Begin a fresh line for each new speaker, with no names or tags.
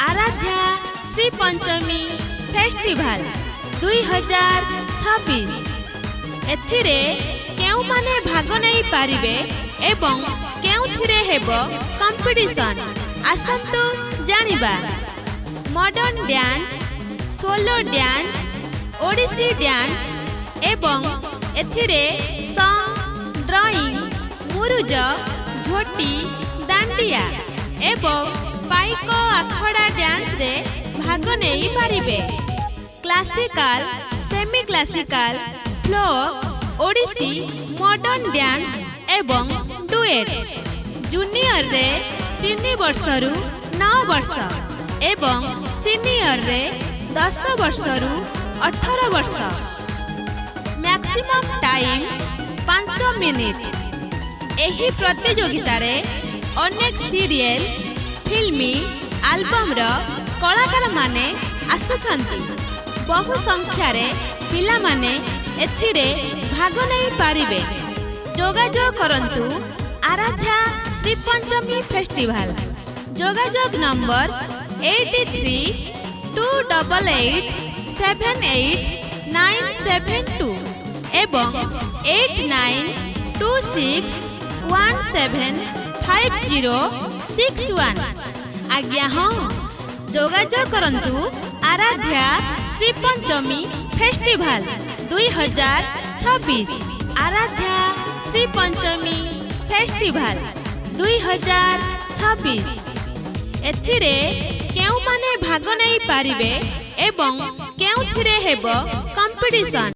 आराध्या श्री पंचमी festival 2026 एथिरे केउ माने भाग नहीं पारिबे एवं केउथिरे हेबो कंपटीशन आसंतु जानिबा। Modern dance, solo dance, Odissi dance एवं एथिरे सॉन्ग, ड्राइंग, मुरुज, झोटी, दांडिया एवं पाइको आखड़ा डांस रे भाग नहीं पारिबे। Classical, semi classical, folk, Odissi, modern dance एवं डुएट। जूनियर रे 3 वर्षरु 9 वर्ष एवं सीनियर रे 10 वर्षरु 18 वर्ष। Maximum time 5 minute. एही प्रतियोगिता रे अनेक सीरियल, फिल्मी, एल्बम रो कलाकार माने आसुछंती। बहु संख्या रे पिला माने एथिरे भाग नहीं पारिबे। जोगाजोग करंतु आराध्या श्री पंचमी फेस्टिवल। जोगाजोग नंबर 8328878972 एवं 8926175061। आज्ञा हाँ, जोगाजोग करंतु आराध्या श्री पंचमी फेस्टिवल 2026। आराध्या श्री पंचमी फेस्टिवल 2026 एथिरे केउ माने भाग नहीं पारिबे एवं केउथिरे हेबो कंपटीशन।